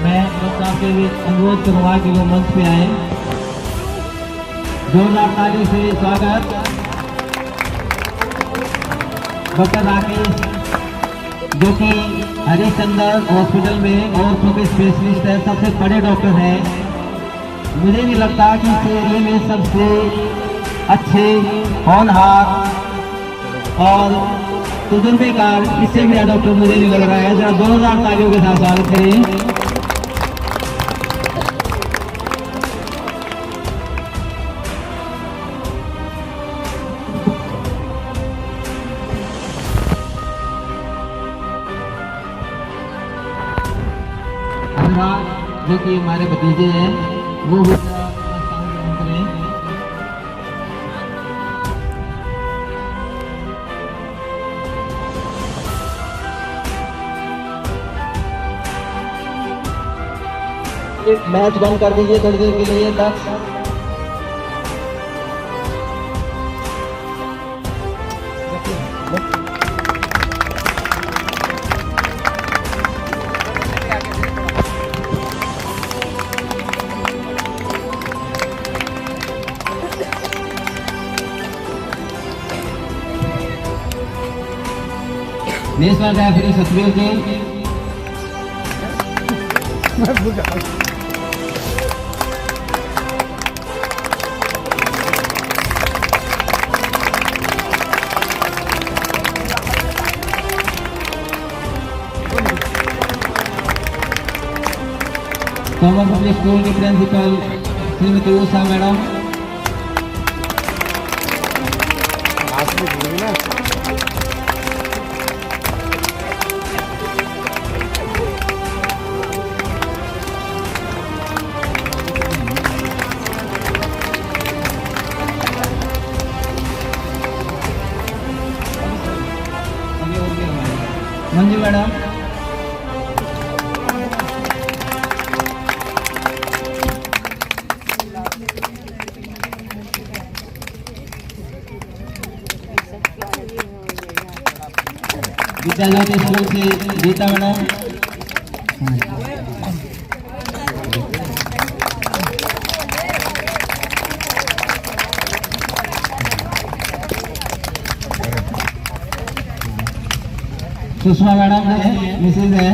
मैं डॉक्टर साहब से भी अनुरोध करूँगा कि वो मंच पे आए। जोरदार ताली से स्वागत डॉक्टर राकेश, जो कि हरिश्चंद्र हॉस्पिटल में ऑर्थो के स्पेशलिस्ट है, सबसे बड़े डॉक्टर हैं। मुझे नहीं लगता कि इस एरिया में सबसे अच्छे, होनहार और तजुर्बेकार इससे भी डॉक्टर मुझे नहीं लग रहा है। जरा जोरदार तालियों के साथ स्वागत करें। जो कि हमारे भतीजे हैं वो भी मैच बंद कर दीजिए थोड़ी देर के लिए तक। नेशनल रेफरी सतवीर जी, कॉमन पब्लिक स्कूल की principal Shrimati Usha madam, Manju madam, विद्या ज्योति स्कूल से गीता मैडम, सुषमा मैडम है, मिसेज है,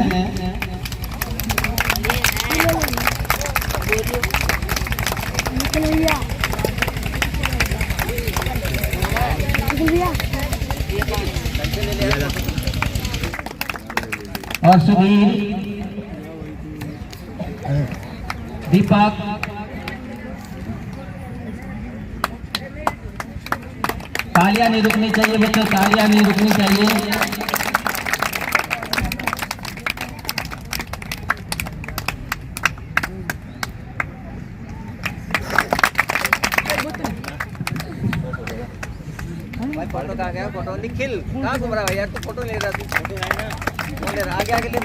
और सुधीर, दीपक, तालियां नहीं रुकनी चाहिए बच्चों, तालियां नहीं रुकनी चाहिए। फोटो कहाँ गया? फोटो निखिल कहाँ घूम रहा है यार? तू फोटो ले रहा, तू फोटो ले रहा, आगे आगे ले।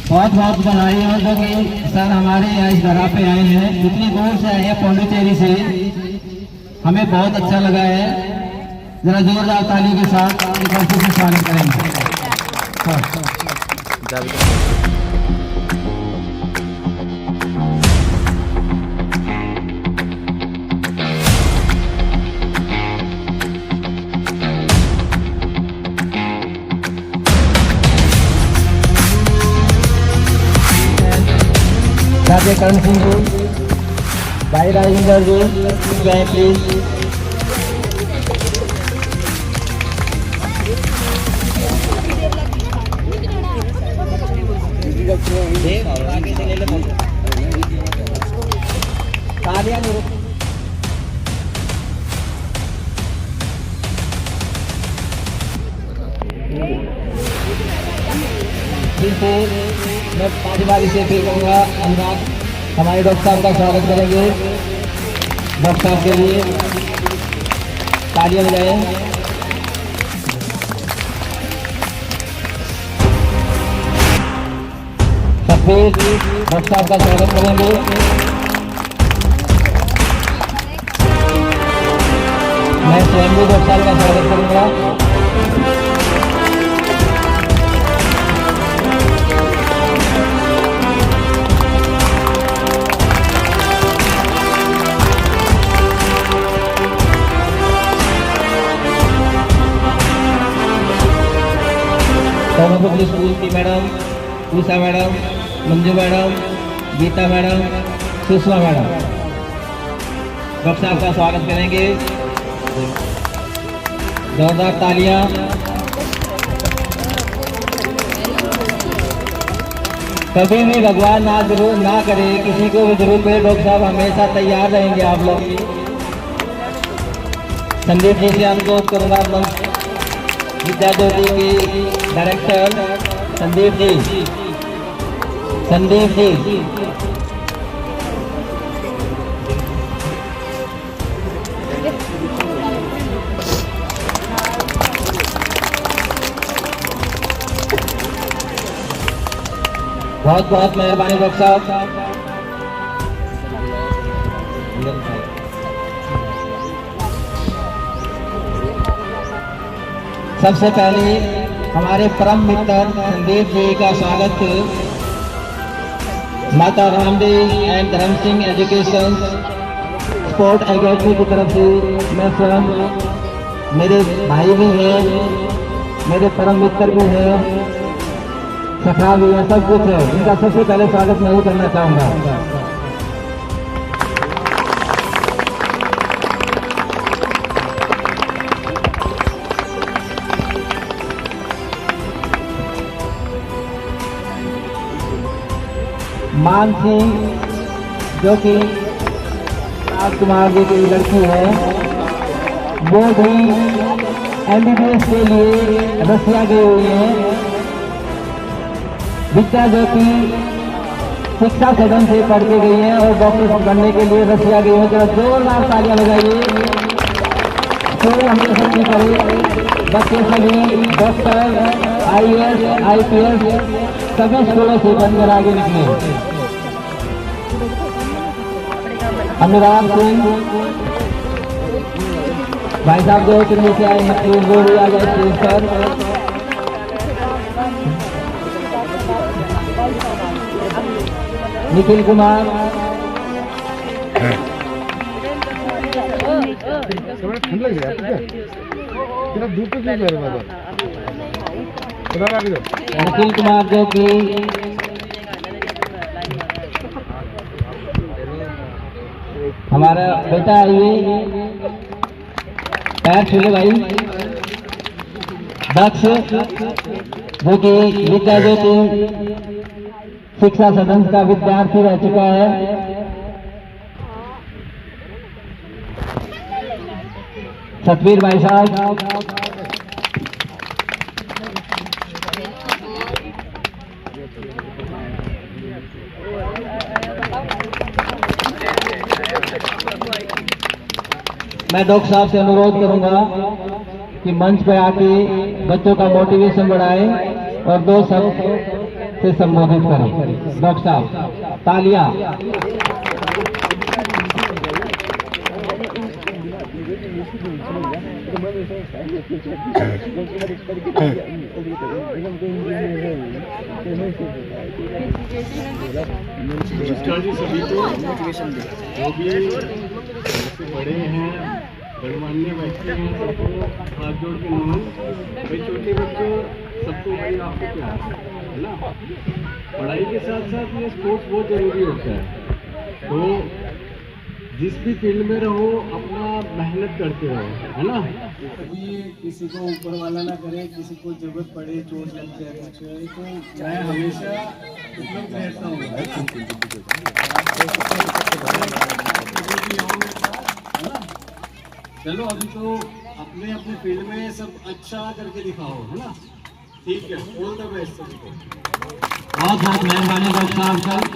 बहुत बहुत बधाई हो जो कि सर हमारे यहाँ इस जगह पे आए हैं, इतनी दूर से आए हैं पौंडीचेरी से, हमें बहुत अच्छा लगा है। जरा जोरदार ताली के साथ एक बार फिर से स्वागत करेंगे। राजे करण सिंह जी, भाई राजेंद्र जी, गए प्लीज। तालियां नहीं रुक। मैं पाँच बारी से फिर कहूँगा अनुराग हमारे डॉक्टर साहब का स्वागत करेंगे। डॉक्टर साहब के लिए तालियां बजाएं। सफेद डॉक्टर साहब का स्वागत करेंगे। मैं स्वयं भी डॉक्टर साहब का स्वागत करूँगा। कॉमन पब्लिक स्कूल की madam Usha madam, Manju madam, Geeta madam, Sushma madam doctor साहब का स्वागत करेंगे। जोरदार तालियां। कभी भी भगवान ना करे किसी को भी जरूरत पड़े, डॉक्टर साहब हमेशा तैयार रहेंगे आप लोग। संदीप जी से अनुरोध करूंगा, विद्या ज्योति के डायरेक्टर संदीप जी। बहुत बहुत मेहरबानी डॉक्टर साहब। सबसे पहले हमारे परम मित्र संदीप जी का स्वागत माता रामदेव एंड धर्म सिंह एजुकेशन स्पोर्ट एकेडमी की तरफ से मैं स्वयं, मेरे भाई भी हैं, मेरे परम मित्र भी हैं, सखा भी है, सब कुछ है। इनका सबसे पहले स्वागत मैं ही करना चाहूँगा। मानसी जो कि राजकुमार जी की लड़की है, वो भी MBBS के लिए रसिया गई हुई है। विद्या ज्योति शिक्षा सदन से पढ़ के गई है और डॉक्टर बनने के लिए रसिया गई है। जरा जोरदार तालियां लगाइए। तो हम सबकी करें बच्चे सभी डॉक्टर, IAS, IPS सभी स्कूलों से बनकर आगे निकले। अनुराग सिंह भाई साहब जो दिल्ली से आए हैं, वो भी आ जाए स्टेज पर। निखिल कुमार, ठंड लग रहा है क्या? धूप पे क्यों जा रहा है? निखिल कुमार जो कि हमारा बेटा है, ये पैर छूले भाई। दक्ष जो कि विद्या ज्योति शिक्षा सदन का विद्यार्थी रह चुका है। सतवीर भाई साहब, मैं डॉक्टर साहब से अनुरोध करूंगा कि मंच पर आके बच्चों का मोटिवेशन बढ़ाएं और 2 शब्द से संबोधित करें। डॉक्टर साहब तालियां। सभी को मोटिवेशन दे, वो भी बड़े हैं, गणमान्य व्यक्ति हैं, सबको हाथ जोड़ के नमन। भाई छोटे बच्चों सबको भाई आपको प्यार है ना। पढ़ाई के साथ साथ ये स्पोर्ट्स बहुत जरूरी होता है। तो जिस भी फील्ड में रहो अपना मेहनत करते रहो, है ना। कभी किसी को ऊपर वाला ना करे, किसी को जरूरत पड़े, चोट लग जाए कुछ है, तो मैं हमेशा उपलब्ध रहता हूँ। चलो अभी तो अपने अपने फील्ड में सब अच्छा करके दिखाओ, है ना। ठीक है, ऑल द बेस्ट सभी को। बहुत बहुत मेहरबानी डॉक्टर साहब।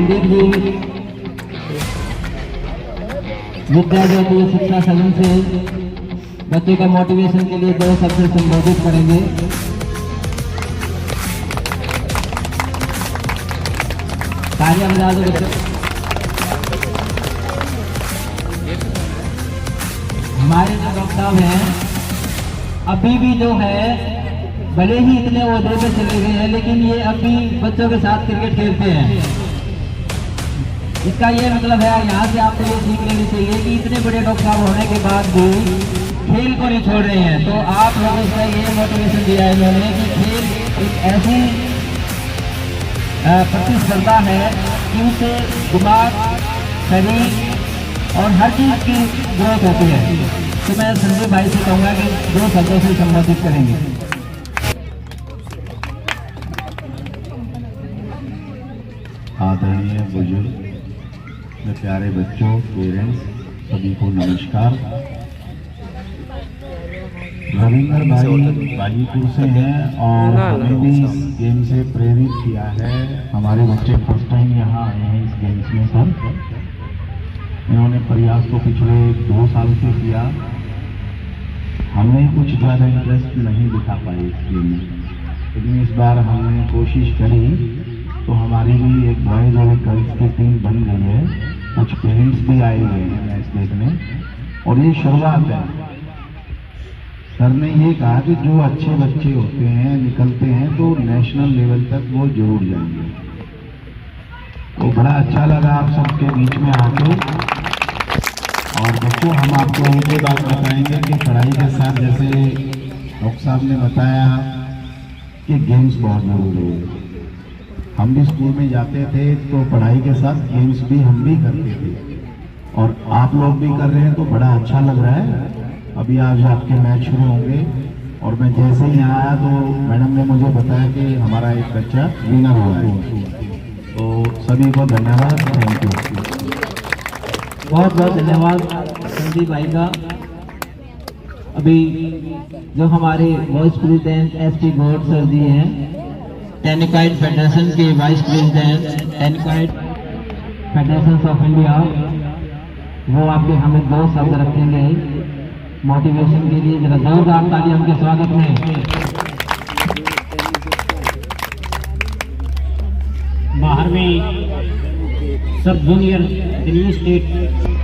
पंडित जी विद्या ज्योति शिक्षा सदन से बच्चे का मोटिवेशन के लिए 2 शब्द संबोधित करेंगे। तालियां बजा दो बच्चों। हमारे जो डॉक्टर साहब हैं अभी भी जो है भले ही इतने ओहदे पे चले गए हैं, लेकिन ये अभी बच्चों के साथ क्रिकेट खेलते हैं। इसका ये मतलब है यहाँ से आपको ये सीख लेनी चाहिए कि इतने बड़े डॉक्टर साहब होने के बाद भी खेल को नहीं छोड़ रहे हैं। तो आप लोगों से ये मोटिवेशन दिया है इन्होंने कि खेल एक ऐसी प्रतिस्पर्धा है कि उससे दिमाग, शरीर और हर चीज की ग्रोथ होती है। तो मैं संजय भाई से कहूँगा कि 2 शब्दों से संबोधित करेंगे। आदरणीय बुजुर्ग, प्यारे बच्चों, पेरेंट्स, सभी को नमस्कार। रविंद्र भाई बाजीपुर से हैं और हमें भी इस गेम से प्रेरित किया है। हमारे बच्चे फर्स्ट टाइम यहाँ आए हैं इस गेम्स में सर। इन्होंने प्रयास तो पिछले 2 साल से किया, हमें कुछ ज़्यादा इंटरेस्ट नहीं दिखा पाए इस गेम में, लेकिन इस बार हमने कोशिश करी तो हमारी भी एक बॉयज और एक गर्ल्स की टीम बन गई है। कुछ पेरेंट्स भी आए हुए हैं मैच देखने और ये शुरुआत है। सर ने ये कहा कि जो अच्छे बच्चे होते हैं निकलते हैं तो नेशनल लेवल तक वो जरूर जाएंगे। तो बड़ा अच्छा लगा आप सबके बीच में आके। और बच्चों, हम आपको ये बात बताएंगे कि पढ़ाई के साथ जैसे डॉक्टर साहब ने बताया कि गेम्स बहुत जरूरी है। हम भी स्कूल में जाते थे तो पढ़ाई के साथ गेम्स भी हम भी करते थे और आप लोग भी कर रहे हैं, तो बड़ा अच्छा लग रहा है। अभी आज आपके मैच शुरू होंगे और मैं जैसे ही यहाँ आया तो मैडम ने मुझे बताया कि हमारा एक बच्चा विनर हुआ है। तो सभी को धन्यवाद, थैंक यू। बहुत बहुत धन्यवाद संदीप भाई का। अभी जो हमारे vice president SP Gaur sir ji हैं, टेनिकाइट फेडरेशन के vice president tennikoit federation of India, वो आपके हमें 2 शब्द रखेंगे मोटिवेशन के लिए। जरा जोरदार ताली उनके स्वागत में। बाहर में sub junior Delhi state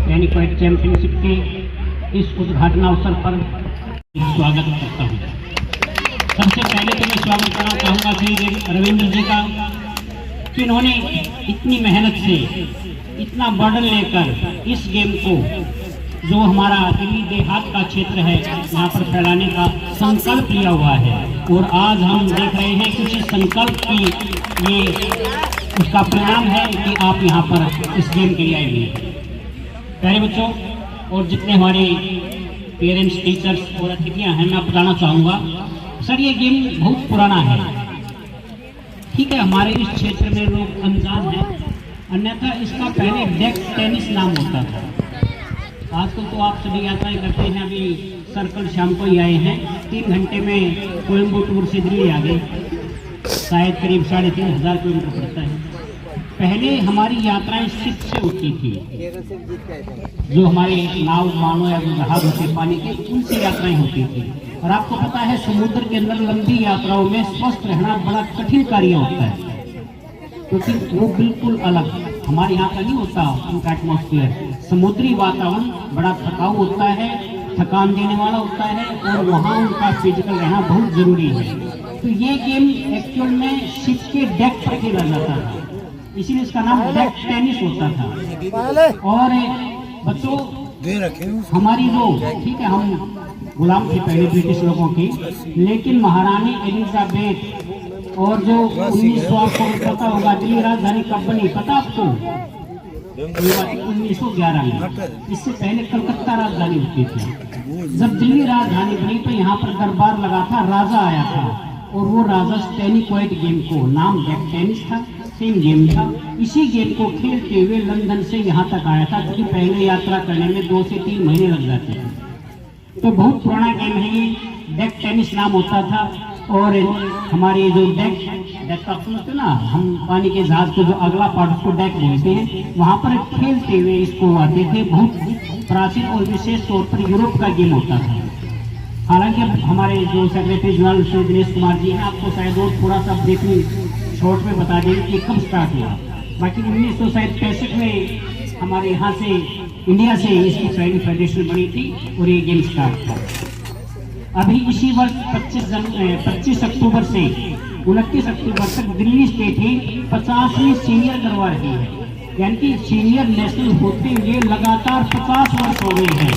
tennikoit championship के इस उद्घाटन अवसर पर स्वागत करता हूँ। सबसे पहले तो मैं स्वागत करना चाहूँगा श्री रविंद्र जी का कि इन्होंने इतनी मेहनत से इतना बर्डन लेकर इस गेम को, जो हमारा दिल्ली देहात का क्षेत्र है, यहाँ पर फैलाने का संकल्प लिया हुआ है। और आज हम देख रहे हैं कि उस संकल्प की ये उसका परिणाम है कि आप यहाँ पर इस गेम के लिए आए हुए। प्यारे बच्चों और जितने हमारे पेरेंट्स, टीचर्स और अतिथियाँ हैं, मैं बताना चाहूँगा सर ये गेम बहुत पुराना है। ठीक है, हमारे इस क्षेत्र में लोग अनजान हैं, अन्यथा इसका पहले डेक टेनिस नाम होता था। आजकल तो आप सभी यात्राएं करते हैं। अभी सर्कल शाम को ही आए हैं, 3 घंटे में कोयम्बटूर से दिल्ली आ गए, शायद करीब 3500 किलोमीटर पड़ता है। पहले हमारी यात्राएं शिप से होती थी, जो हमारे नाव मानो या जो जहाज होते पानी के, उनसे यात्राएं होती थी। और आपको पता है समुद्र के अंदर लंबी यात्राओं में स्वस्थ रहना बड़ा कठिन कार्य होता है, क्योंकि वो बिल्कुल अलग हमारे यहाँ का नहीं होता। उनका एटमॉस्फेयर, समुद्री वातावरण बड़ा थकाऊ होता है, थकान देने वाला होता है और वहाँ उनका फिजिकल रहना बहुत जरूरी है। तो ये गेम एक्चुअल में शिप के डेक पर खेला जाता था, इसीलिए इसका नाम डेक टेनिस होता था। और बच्चों हमारी जो, ठीक है, हम गुलाम थे पहले ब्रिटिश लोगों की, लेकिन महारानी एलिजाबेथ और जो 1900 आपको पता होगा दिल्ली राजधानी कब बनी, पता आपको? 1911 में। इससे पहले कलकत्ता राजधानी होती थी। जब दिल्ली राजधानी बनी तो यहाँ पर दरबार लगा था, राजा आया था और वो राजा टेनिकाइट गेम को, नाम डेक टेनिस था, सेम गेम था। इसी गेम को खेलते हुए लंदन से यहाँ तक आया था, क्योंकि पहले यात्रा करने में 2 से 3 महीने लग जाते थे। तो बहुत पुराना गेम है ये, डेक टेनिस नाम होता था। और हमारे जो डेक डेक आप समझते हो ना, हम पानी के जहाज को जो अगला पार्ट उसको डेक बोलते हैं, वहाँ पर खेलते हुए इसको आते थे। बहुत प्राचीन और विशेष तौर पर यूरोप का गेम होता था। हालांकि अब हमारे जो सेक्रेटरी जनरल श्री दिनेश कुमार जी हैं, आपको शायद और थोड़ा सा ब्रीफली शॉर्ट में बता देंगे कि कब स्टार्ट हुआ। बाकी 1965 में हमारे यहाँ से इंडिया से इसकी पहली फेडरेशन बनी थी और ये गेम स्टार्ट था। अभी इसी वर्ष 25 अक्टूबर से 29 अक्टूबर तक दिल्ली स्टेट ही 50वीं सीनियर करवा रही है, यानी कि सीनियर नेशनल होते हुए लगातार 50 वर्ष हो गए हैं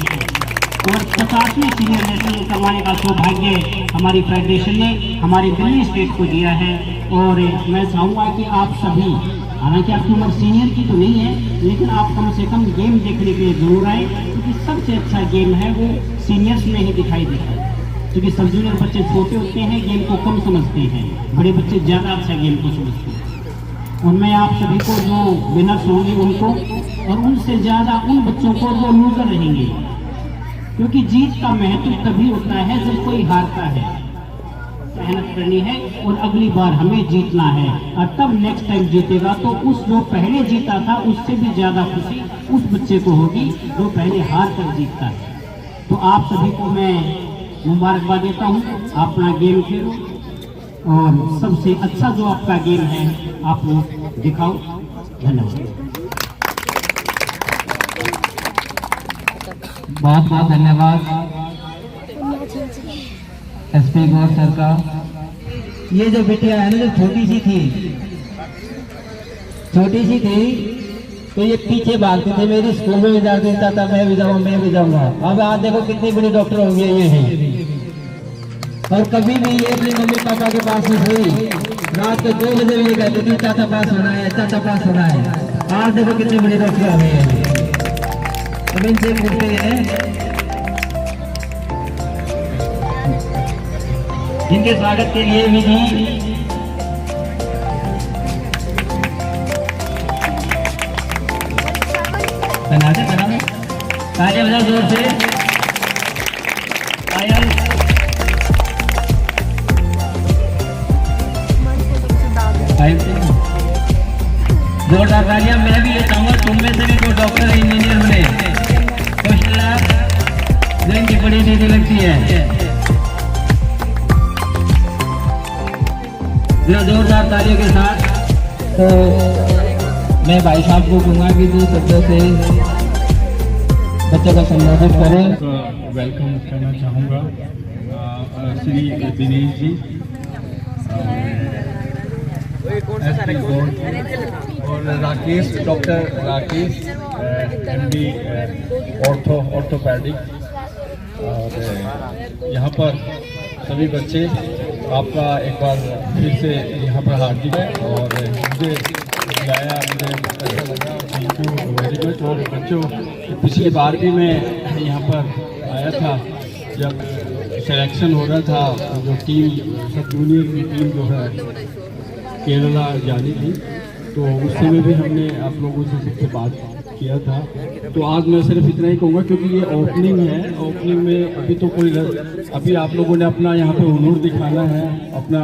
और 50वीं सीनियर नेशनल करवाने का सौभाग्य हमारी फेडरेशन ने हमारी दिल्ली स्टेट को दिया है। और मैं चाहूँगा कि आप सभी, हालांकि आपकी उम्र सीनियर की तो नहीं है, लेकिन आप कम से कम गेम देखने के लिए जरूर आए, क्योंकि सबसे अच्छा गेम है वो सीनियर्स में ही दिखाई देता है। क्योंकि सब जूनियर बच्चे छोटे होते हैं, गेम को कम समझते हैं, बड़े बच्चे ज़्यादा अच्छा गेम को समझते हैं। और मैं आप सभी को जो विनर्स होंगे उनको, और उनसे ज़्यादा उन बच्चों को जो लूजर रहेंगे, क्योंकि जीत का महत्व तभी होता है जब कोई हारता है। मेहनत करनी है और अगली बार हमें जीतना है, और तब नेक्स्ट टाइम जीतेगा तो उस जो पहले जीता था उससे भी ज़्यादा खुशी उस बच्चे को होगी जो पहले हार कर जीतता है। तो आप सभी को मैं मुबारकबाद देता हूँ, अपना गेम खेलो और सबसे अच्छा जो आपका गेम है आप लोग दिखाओ। धन्यवाद। बहुत बहुत धन्यवाद एसपी गौर सर का। ये जो बिटिया है ना, जो छोटी सी थी तो ये पीछे भागते थे, मेरी स्कूल में भी जाते था, मैं भी जाऊँगा मैं भी जाऊँगा। अब आज देखो कितनी बड़ी डॉक्टर हो गई ये है। और कभी भी ये अपने मम्मी पापा के पास नहीं सोई, रात को 2 बजे भी कहती थी चाचा पास होना है, चाचा पास होना है। आज देखो कितनी बड़ी डॉक्टर हो गई है। अब इनसे पूछते हैं, इनके स्वागत के लिए विधि बना दे तालियां बजाओ जोर से। जोरदार तालियां। मैं भी ये चाहूंगा तुम में से भी कोई डॉक्टर इंजीनियर बने, जो इनकी बड़ी नीति लगती है। जोरदार तालियों के साथ तो मैं भाई साहब को कहूँगा कि 2 शब्दों से बच्चों का संबोधित करें। वेलकम करना चाहूँगा श्री दिनेश जी और Rakesh, doctor Rakesh MD orthopaedic. और यहाँ पर सभी बच्चे आपका एक बार फिर से यहाँ पर हार्दिक है और मुझे बुलाया, मुझे अच्छा लगा, थैंक यू वेरी मच। और बच्चों, पिछली बार भी मैं यहाँ पर आया था जब सिलेक्शन हो रहा था, जो टीम सब जूनियर की टीम जो है केरला जानी थी, तो उस समय भी हमने आप लोगों से सबसे बात किया था। तो आज मैं सिर्फ इतना ही कहूँगा, क्योंकि ये ओपनिंग है, ओपनिंग में अभी तो अभी आप लोगों ने अपना यहाँ पे हुनर दिखाना है, अपना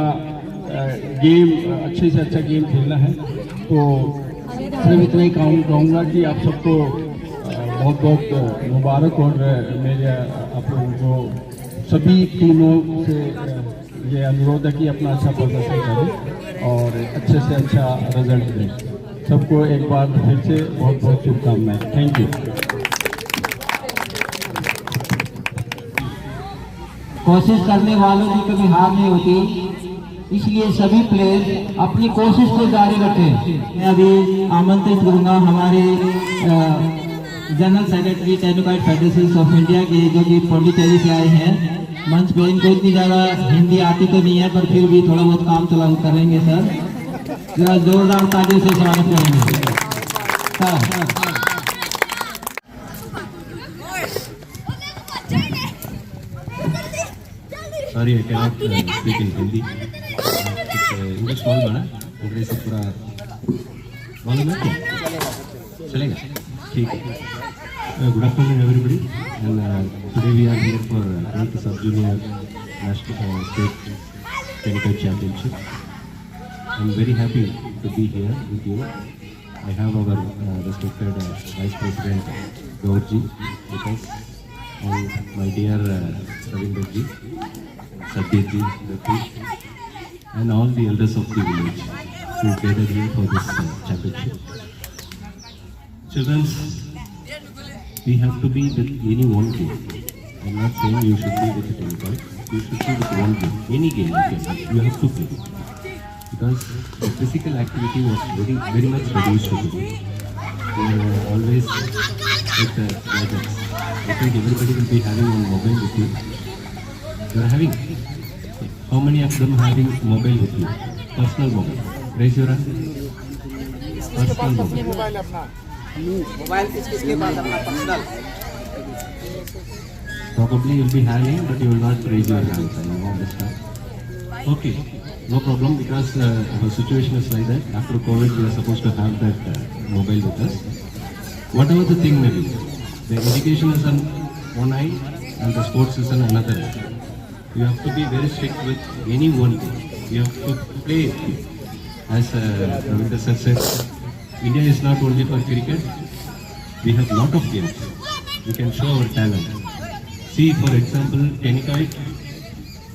गेम अच्छे से अच्छा गेम खेलना है। तो सिर्फ इतना ही कहूँगा कि आप सबको बहुत बहुत मुबारक। और मेरे आप लोगों को सभी टीमों से ये अनुरोध है कि अपना अच्छा प्रदर्शन करें और अच्छे से अच्छा रिजल्ट दें। सबको एक बार फिर से बहुत बहुत शुभकामनाएं। Thank you. कोशिश करने वालों की कभी हार नहीं होती, इसलिए सभी प्लेयर अपनी कोशिश को जारी रखें। मैं अभी आमंत्रित करूंगा हमारे general secretary tennikoit federation of India के, जो कि पौंडीचेरी से आए हैं मंच पे। इनको इतनी ज़्यादा हिंदी आती तो नहीं है, पर फिर भी थोड़ा बहुत काम चलाऊ करेंगे सर। जरा जोरदार तालियों से स्वागत करेंगे sir. Sorry, I cannot speak in Hindi. English बोल बना, English से पूरा मालूम है क्या? चलेगा? ठीक है. Good afternoon everybody, and today we are here for 8th sub junior national state technical championship. I'm very happy to be here with you. I have our respected Vice President Gaurji with us, and my dear Ravinderji, Satyajji, Rafi, and all the elders of the village who gathered here for this championship. Children, we have to be with any one game. I'm not saying you should be with it any time. You should be with one game. Any game you have to play. Because the physical activity was very much reduced today. We were always with gadgets. I think everybody will be having one mobile with you. You are having? How many of them having mobile with you? Personal mobile. Raise your hand. Personal mobile. Mobile किसके पास अपना personal? Probably you'll be having, but you will not raise your hands. I know understand. Okay, no problem, because our situation is like that. After COVID, we are supposed to have that mobile with us. Whatever the thing may be, the education is on one eye and the sports is on another eye. You have to be very strict with any one thing. You have to play it. As Ravinder sir said, India is not only for cricket. We have lot of games. We can show our talent. See, for example, Tenikite.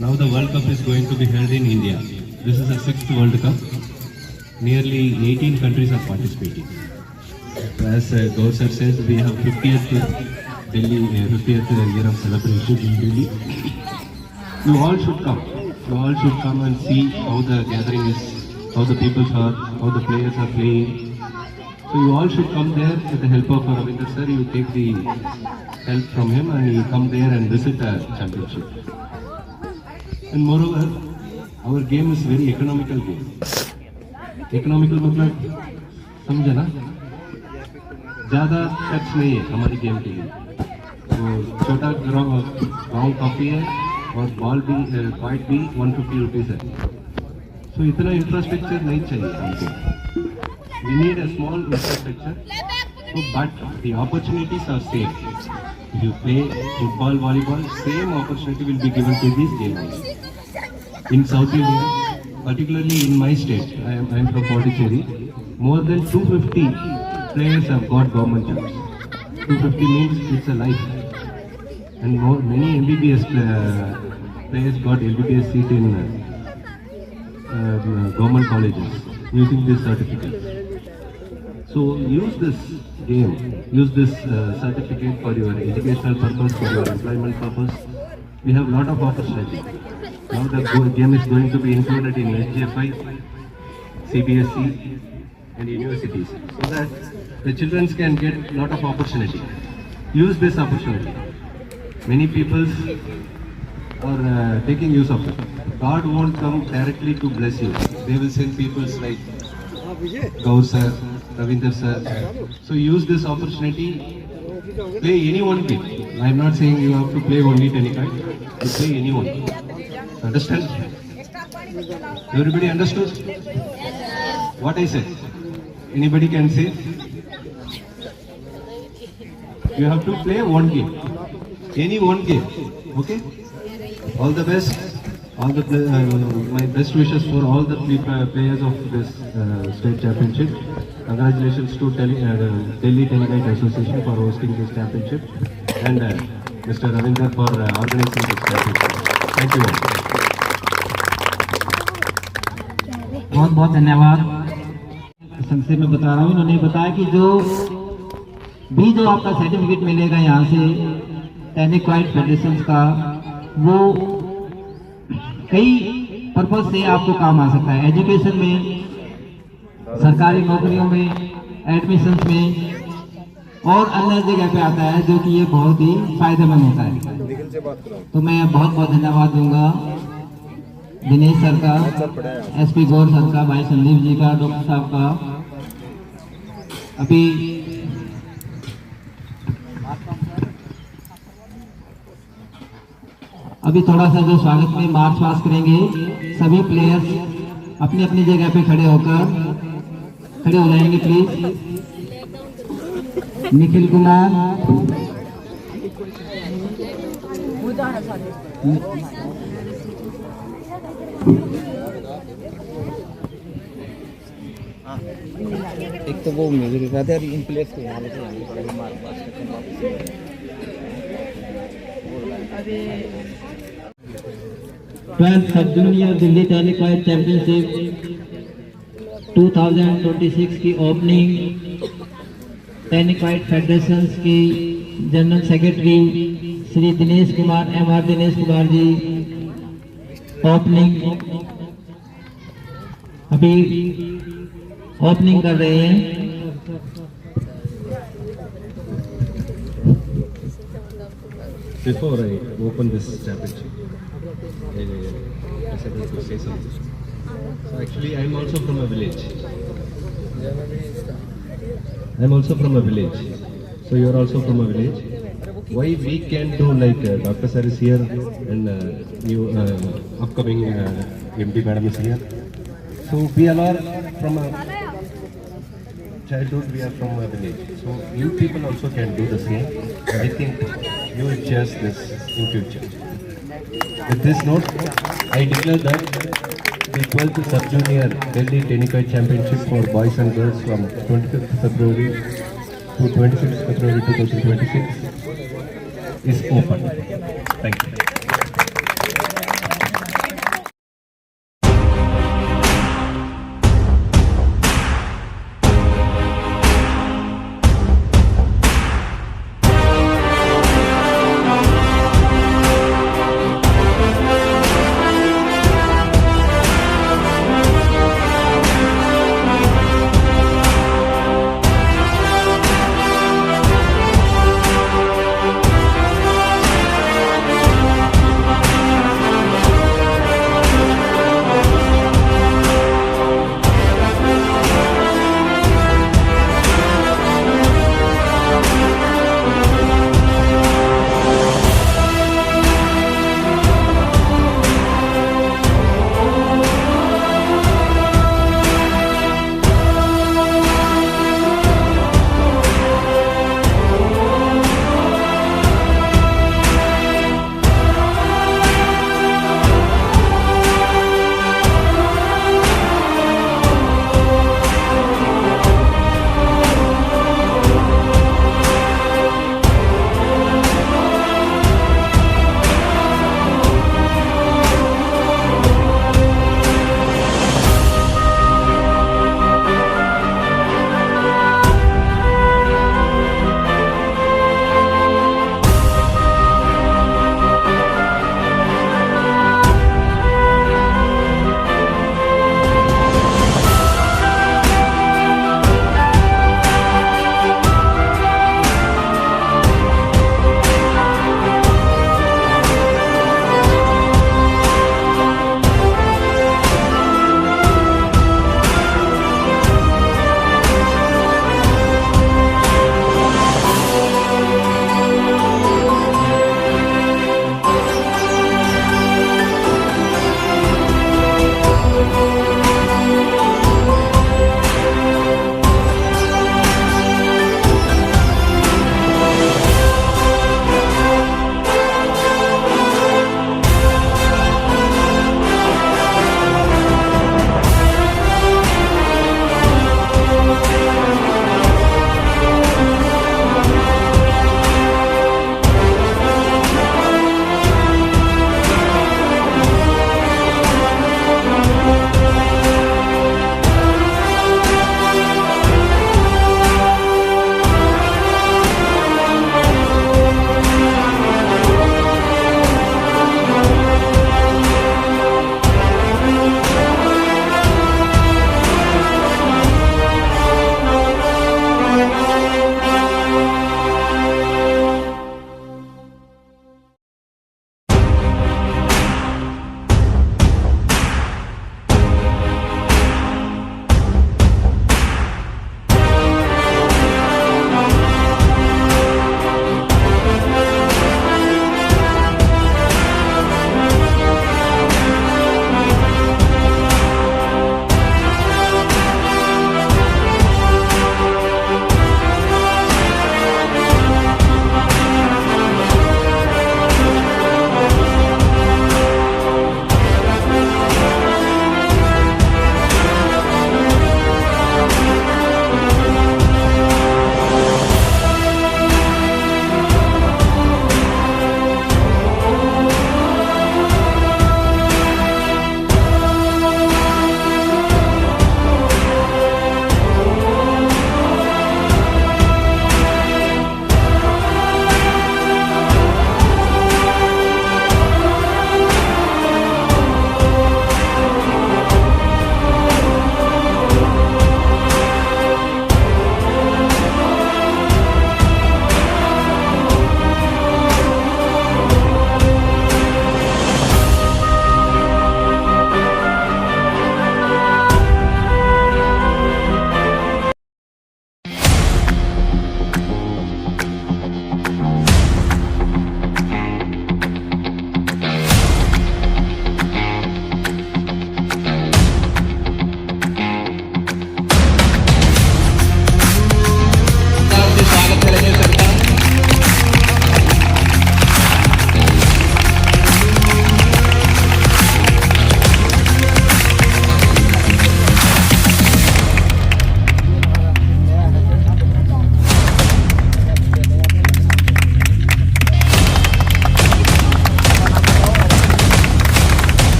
Now the World Cup is going to be held in India. This is the 6th World Cup. Nearly 18 countries are participating. As Gaur sir says, we have 50th Delhi, 50th year of celebration in Delhi. You all should come. You all should come and see how the gathering is, how the people are, how the players are playing. So you all should come there with the help of Ravinder sir. You take the help from him and you come there and visit the championship. And moreover, our game is very economical game. Economical मतलब समझे ना? ज़्यादा खर्च नहीं है हमारी game के लिए. तो छोटा ग्राउंड काफी है और बॉल भी वाइट भी 150 रुपीज़ है. So इतना इंफ्रास्ट्रक्चर नहीं चाहिए हमको. We need a small infrastructure, but the opportunities are same. If you play football, volleyball, same opportunity will be given to these games. In South India, particularly in my state, I am from Pondicherry, more than 250 players have got government jobs. 250 means it's a life. And many MBBS players got MBBS seat in government colleges using this certificate. So use this game, use this certificate for your educational purpose, for your employment purpose. We have lot of opportunity. Now the game is going to be included in SGFI, CBSE and universities, so that the children can get lot of opportunity. Use this opportunity. Many people are taking use of it. God won't come directly to bless you. They will send people like Gaur sir, Ravinder sir. So use this opportunity. Play any one game. I am not saying you have to play only Tenikite. You play any one. Understand? Everybody understood what I said? Anybody can say? You have to play one game. Any one game. Okay? All the best. All the my best wishes for all the players of this state championship. Congratulations to Delhi Tenikite Association for hosting this championship, and Mr. Ravinder for organizing this championship. Thank you all. बहुत बहुत धन्यवाद. संक्षेप में बता रहा हूँ. इन्होंने बताया कि जो आपका सर्टिफिकेट मिलेगा यहाँ से टेनिकाइट फेडरेशन का, वो कई पर्पज से आपको काम आ सकता है. एजुकेशन में, सरकारी नौकरियों में, एडमिशंस में और अन्य जगह पे आता है, जो कि ये बहुत ही फायदेमंद होता है. तो मैं बहुत बहुत धन्यवाद दूंगा दिनेश सर का, एसपी गौर सर का, भाई संदीप जी का, डॉक्टर साहब का. अभी थोड़ा सा जो स्वागत में मार्च पास करेंगे, सभी प्लेयर्स अपनी अपनी जगह पे खड़े हो जाएंगे प्लीज. निखिल कुमार, एक तो वो म्यूजिक का था और इन प्लेयर्स को यहाँ लेके जाने पड़ेगा हमारे पास सेकंड वापस। 12th सब जूनियर दिल्ली टेनिक्वाइट चैंपियनशिप 2026 की ओपनिंग टेनिक्वाइट फेडरेशन की general secretary Shri Dinesh Kumar Dinesh Kumar ji opening अभी ओपनिंग कर रहे हैं। Before I open this championship, I said to say something. So actually, I'm also from a village. So you're also from a village. Why we can't do like Dr. Sir is here and new upcoming MD Madam is here. So we are all from a childhood. We are from a village. So you people also can do the same. And I think you will chase this in future. With this note, I declare that the 12th Sub-Junior Delhi Tennis Championship for boys and girls from 25th February to 26th February 2026 is open. Thank you.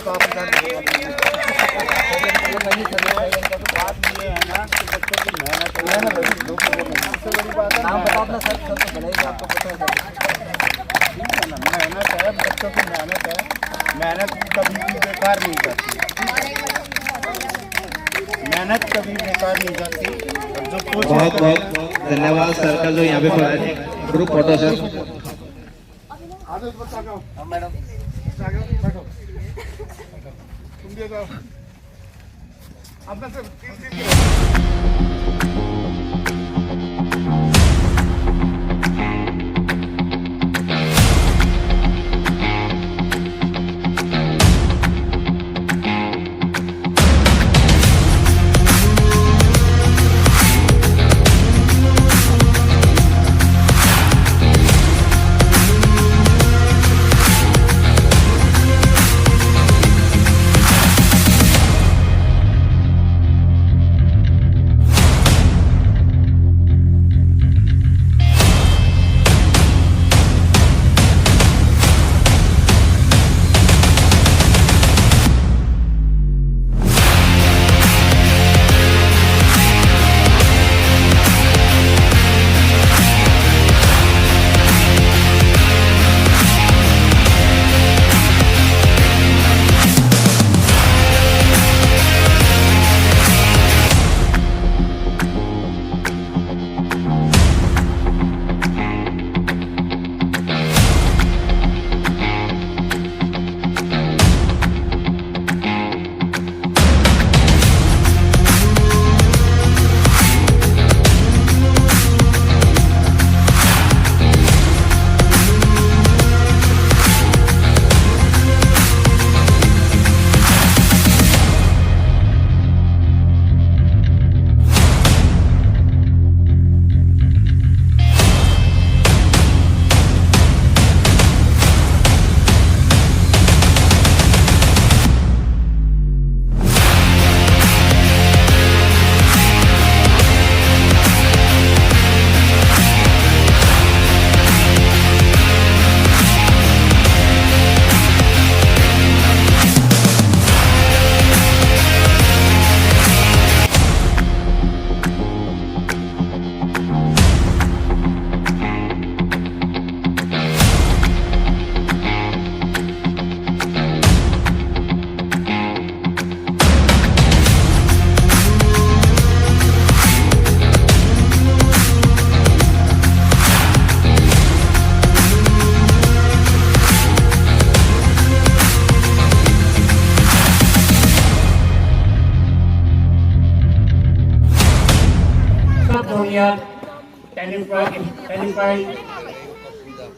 नाम बताओ अपना sir, सब तो भले ही आपको पता है। मेहनत है, बच्चों की मेहनत है, मेहनत कभी भी बेकार नहीं जाती, मेहनत कभी बेकार नहीं जाती। जो कोशिश बहुत बहुत धन्यवाद सर का जो यहाँ पे पढ़ा है। Group photo sir. मैडम तुम भी जाओ अपना सर।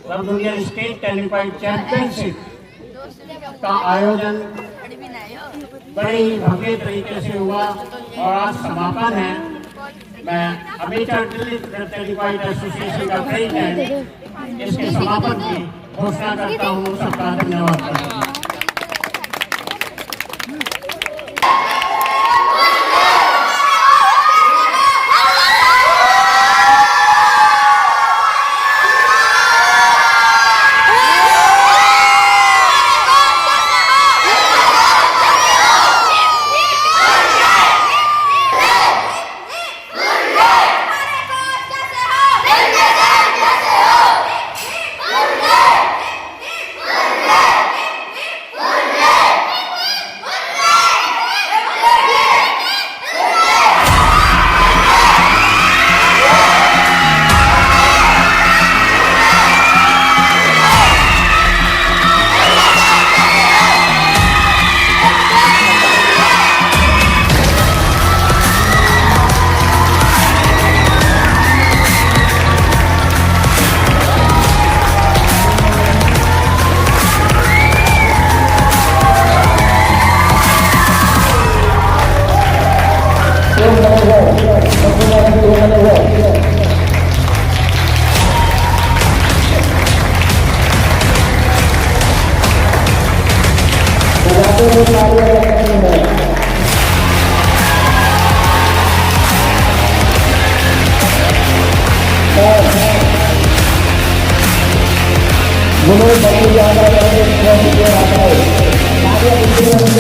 सब जूनियर स्टेट टैलेंट चैंपियनशिप का आयोजन बड़े ही भव्य तरीके से हुआ और आज समापन है। मैं अमेचर टैलेंट एसोसिएशन का प्रेसिडेंट इसके समापन की घोषणा करता हूँ। सबका धन्यवाद करता हूँ। गुरु बच्चे आगे